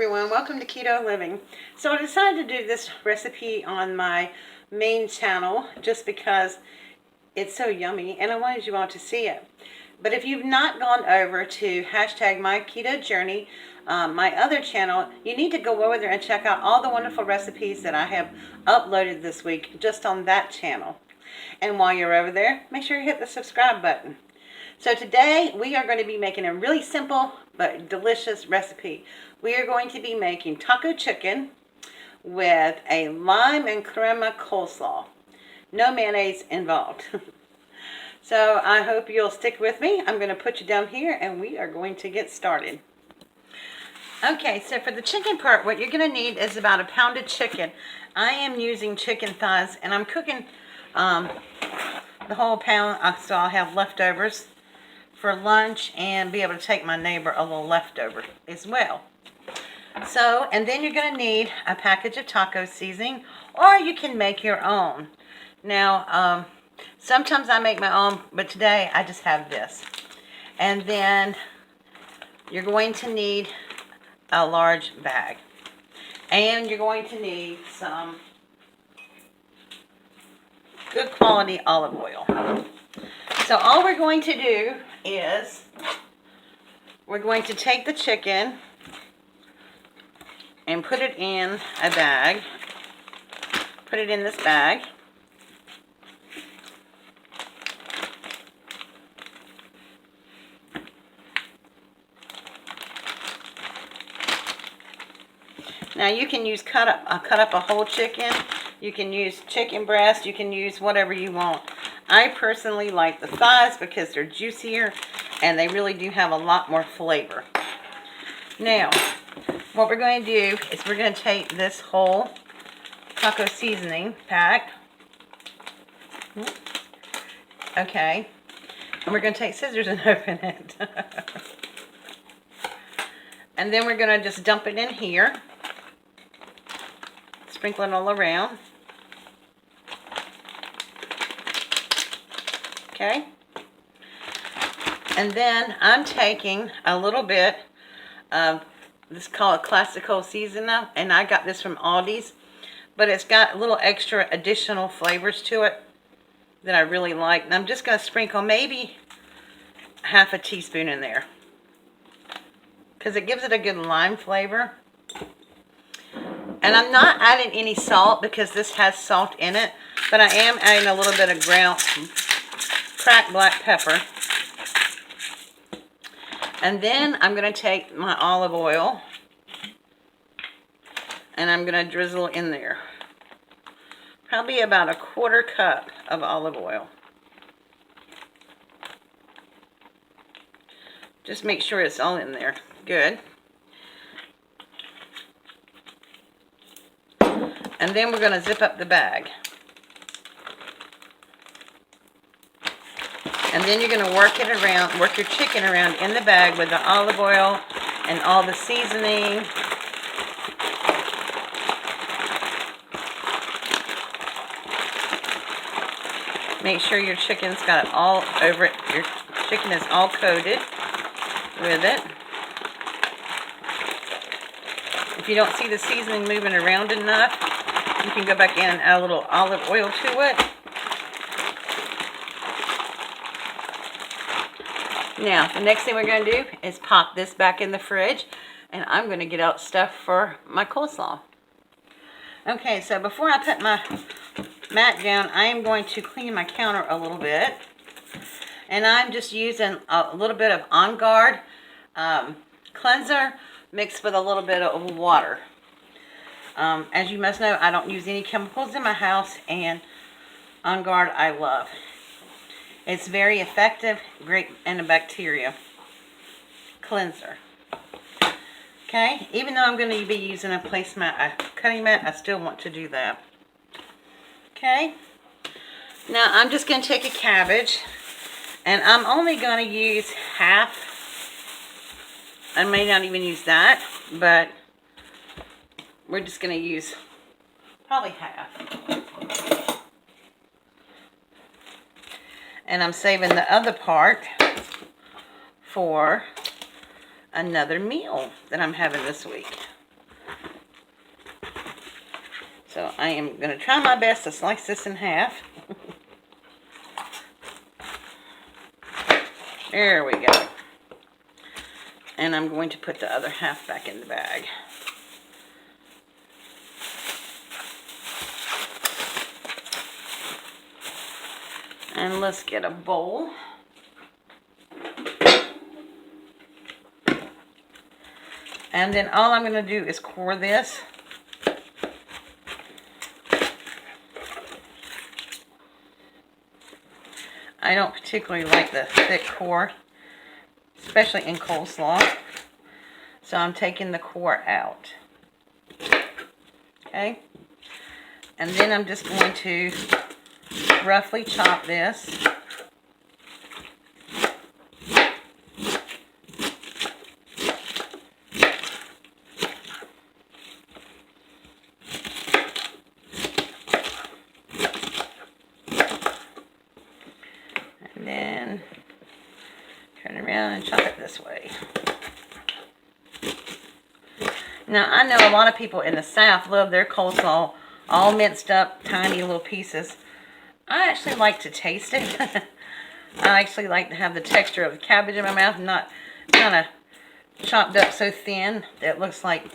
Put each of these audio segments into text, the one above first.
everyone, welcome to Keto Living. So I decided to do this recipe on my main channel just because it's so yummy and I wanted you all to see it. But if you've not gone over to hashtag my keto journey, my other channel, you need to go over there and check out all the wonderful recipes that I have uploaded this week just on that channel. And while you're over there, make sure you hit the subscribe button. So today we are going to be making a really simple but delicious recipe. We are going to be making taco chicken with a lime and crema coleslaw. No mayonnaise involved. So I hope you'll stick with me. I'm going to put you down here and we are going to get started. Okay, so for the chicken part, what you're going to need is about a pound of chicken. I am using chicken thighs and I'm cooking the whole pound so I'll have leftovers for lunch and be able to take my neighbor a little leftover as well. So, and then you're going to need a package of taco seasoning, or you can make your own. Now, sometimes I make my own, but today I just have this. And then you're going to need a large bag. And you're going to need some good quality olive oil. So all we're going to do is we're going to take the chicken and put it in a bag. Put it in this bag. Now you can use cut up a whole chicken. You can use chicken breast. You can use whatever you want. I personally like the thighs because they're juicier and they really do have a lot more flavor. Now, what we're going to do is we're going to take this whole taco seasoning pack. Okay. And we're going to take scissors and open it. And then we're going to just dump it in here. Sprinkle it all around. Okay. And then I'm taking a little bit of this is called classical seasoning, and I got this from Aldi's, but it's got a little extra additional flavors to it that I really like. And I'm just going to sprinkle maybe half a teaspoon in there because it gives it a good lime flavor. And I'm not adding any salt because this has salt in it, but I am adding a little bit of ground cracked black pepper. And then I'm going to take my olive oil and I'm going to drizzle in there. Probably about a 1/4 cup of olive oil. Just make sure it's all in there. Good. And then we're going to zip up the bag. And then you're going to work it around, work your chicken around in the bag with the olive oil and all the seasoning. Make sure your chicken's got it all over it. Your chicken is all coated with it. If you don't see the seasoning moving around enough, you can go back in and add a little olive oil to it. Now, the next thing we're going to do is pop this back in the fridge, and I'm going to get out stuff for my coleslaw. Okay, so before I put my mat down, I am going to clean my counter a little bit. And I'm just using a little bit of On Guard cleanser mixed with a little bit of water. As you must know, I don't use any chemicals in my house, and On Guard I love. It's very effective, great antibacterial cleanser. Okay, even though I'm going to be using a placemat, a cutting mat, I still want to do that. Okay, now I'm just going to take a cabbage, and I'm only going to use half. I may not even use that, but we're just going to use probably half. And I'm saving the other part for another meal that I'm having this week. So I am going to try my best to slice this in half. There we go. And I'm going to put the other half back in the bag. And let's get a bowl. And then all I'm going to do is core this. I don't particularly like the thick core, especially in coleslaw. So I'm taking the core out. Okay? And then I'm just going to roughly chop this. And then turn around and chop it this way. Now, I know a lot of people in the South love their coleslaw all minced up, tiny little pieces. I actually like to taste it. I actually like to have the texture of the cabbage in my mouth, not kind of chopped up so thin that it looks like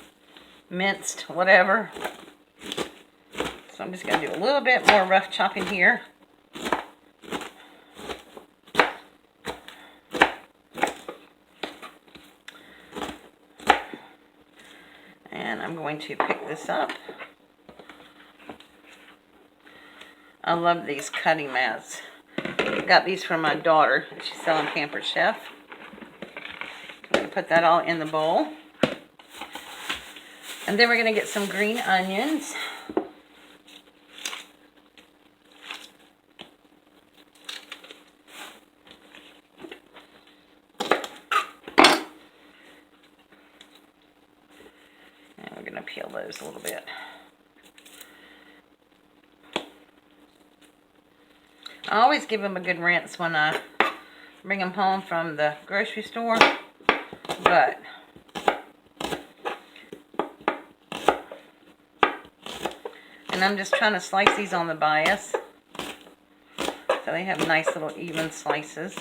minced whatever. So I'm just going to do a little bit more rough chopping here. And I'm going to pick this up. I love these cutting mats. I got these from my daughter. She's selling Pampered Chef. I'm going to put that all in the bowl. And then we're going to get some green onions. And we're going to peel those a little bit. I always give them a good rinse when I bring them home from the grocery store, but and I'm just trying to slice these on the bias so they have nice little even slices.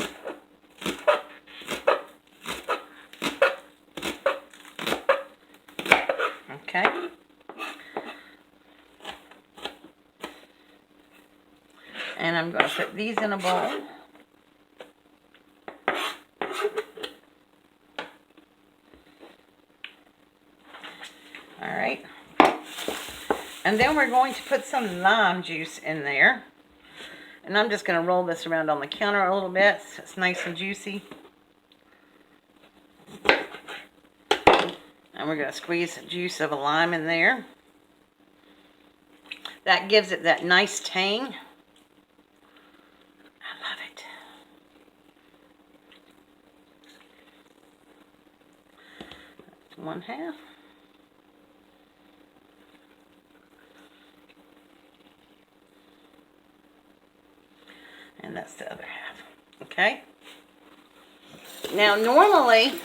Okay. And I'm going to put these in a bowl. Alright. And then we're going to put some lime juice in there. And I'm just going to roll this around on the counter a little bit so it's nice and juicy. And we're going to squeeze the juice of a lime in there. That gives it that nice tang. 1/2. And that's the other half. Okay. Now, normally,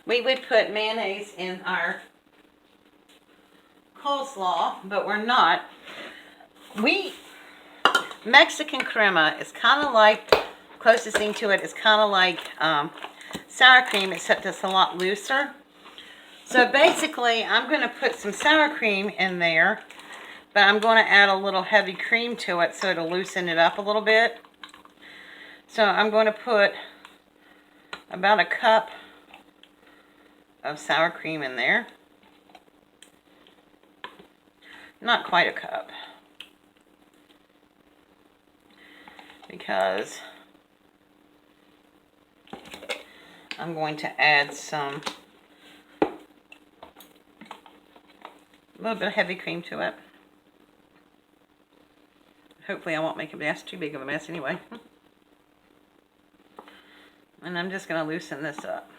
we would put mayonnaise in our coleslaw, but we're not. Mexican crema is kind of like, closest thing to it is kind of like sour cream, except it's a lot looser. So basically, I'm going to put some sour cream in there, but I'm going to add a little heavy cream to it so it'll loosen it up a little bit. So I'm going to put about a cup of sour cream in there. Not quite a cup, because I'm going to add some a little bit of heavy cream to it. Hopefully I won't make a mess, too big of a mess anyway. And I'm just going to loosen this up.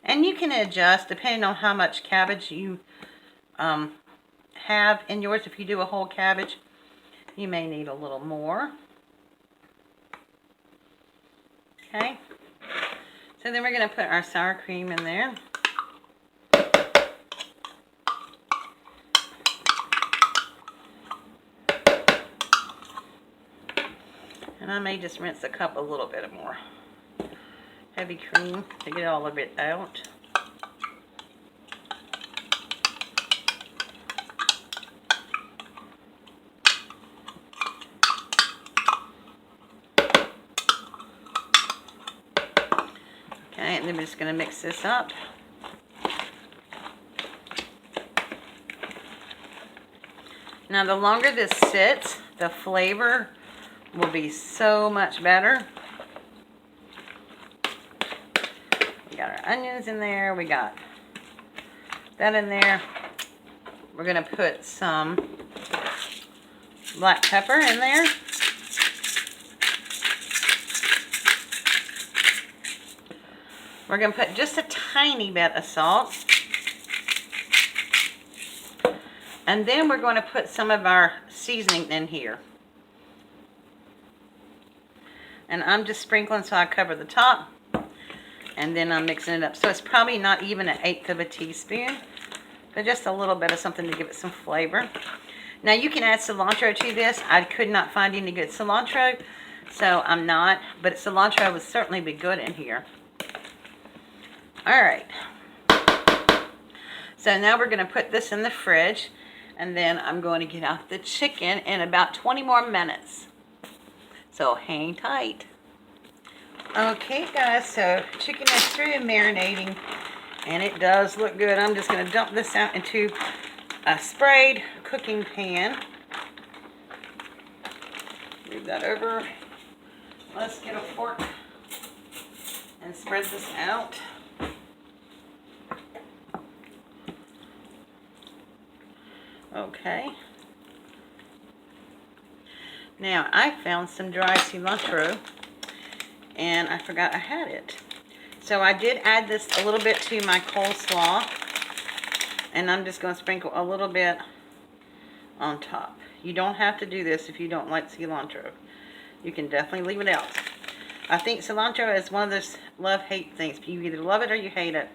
And you can adjust depending on how much cabbage you have in yours. If you do a whole cabbage, you may need a little more. Okay. So then we're going to put our sour cream in there. And I may just rinse the cup a little bit more heavy cream to get all of it out. Okay, and then we're just going to mix this up. Now, the longer this sits, the flavor will be so much better. We got our onions in there. We got that in there. We're going to put some black pepper in there. We're going to put just a tiny bit of salt. And then we're going to put some of our seasoning in here. And I'm just sprinkling so I cover the top. And then I'm mixing it up. So it's probably not even an 1/8 of a teaspoon. But just a little bit of something to give it some flavor. Now you can add cilantro to this. I could not find any good cilantro. So I'm not. But cilantro would certainly be good in here. Alright. So now we're going to put this in the fridge. And then I'm going to get out the chicken in about 20 more minutes. So hang tight. Okay guys, so chicken is through marinating. And it does look good. I'm just going to dump this out into a sprayed cooking pan. Move that over. Let's get a fork and spread this out. Okay. Now, I found some dry cilantro, and I forgot I had it. So I did add this a little bit to my coleslaw, and I'm just going to sprinkle a little bit on top. You don't have to do this if you don't like cilantro. You can definitely leave it out. I think cilantro is one of those love-hate things. You either love it or you hate it.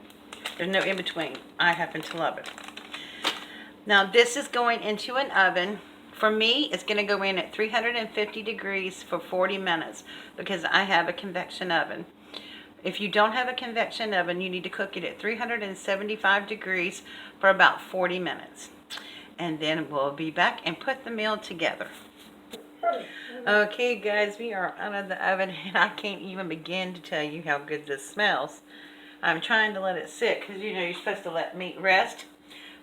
There's no in between. I happen to love it. Now this is going into an oven. For me, it's going to go in at 350 degrees for 40 minutes because I have a convection oven. If you don't have a convection oven, you need to cook it at 375 degrees for about 40 minutes. And then we'll be back and put the meal together. Okay guys, we are out of the oven and I can't even begin to tell you how good this smells. I'm trying to let it sit because you know you're supposed to let meat rest.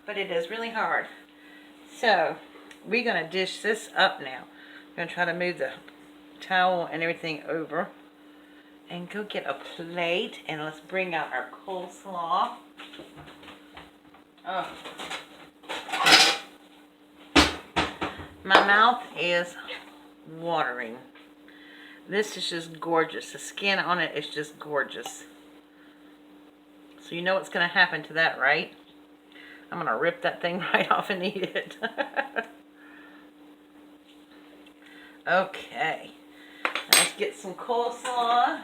But it is really hard. So, we're going to dish this up now. I'm going to try to move the towel and everything over. And go get a plate. And let's bring out our coleslaw. Oh. My mouth is watering. This is just gorgeous. The skin on it is just gorgeous. So you know what's going to happen to that, right? I'm going to rip that thing right off and eat it. Okay. Let's get some coleslaw.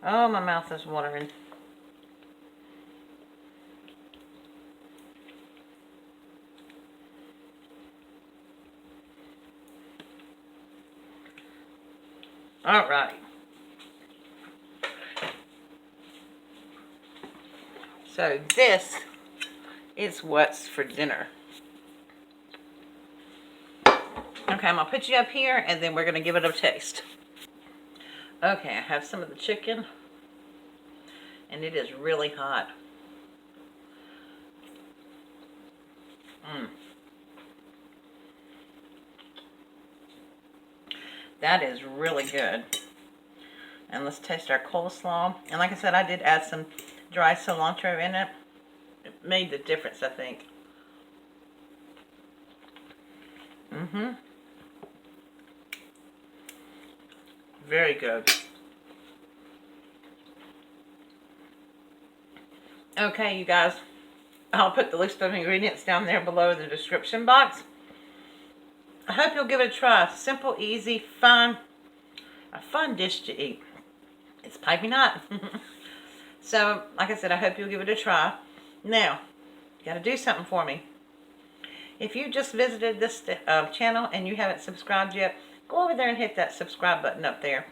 Oh, my mouth is watering. All right. So this is what's for dinner. Okay, I'm going to put you up here and then we're going to give it a taste. Okay, I have some of the chicken and it is really hot. That is really good. And let's taste our coleslaw. And like I said, I did add some dry cilantro in it. It made the difference, I think. Very good. Okay, you guys, I'll put the list of ingredients down there below in the description box. I hope you'll give it a try. Simple, easy, fun. A fun dish to eat. It's piping hot. So, like I said, I hope you'll give it a try. Now, you got to do something for me. If you just visited this channel and you haven't subscribed yet, go over there and hit that subscribe button up there.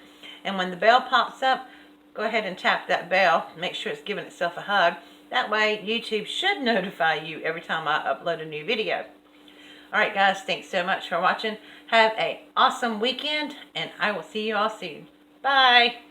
And when the bell pops up, go ahead and tap that bell. Make sure it's giving itself a hug. That way, YouTube should notify you every time I upload a new video. Alright guys, thanks so much for watching. Have an awesome weekend, and I will see you all soon. Bye!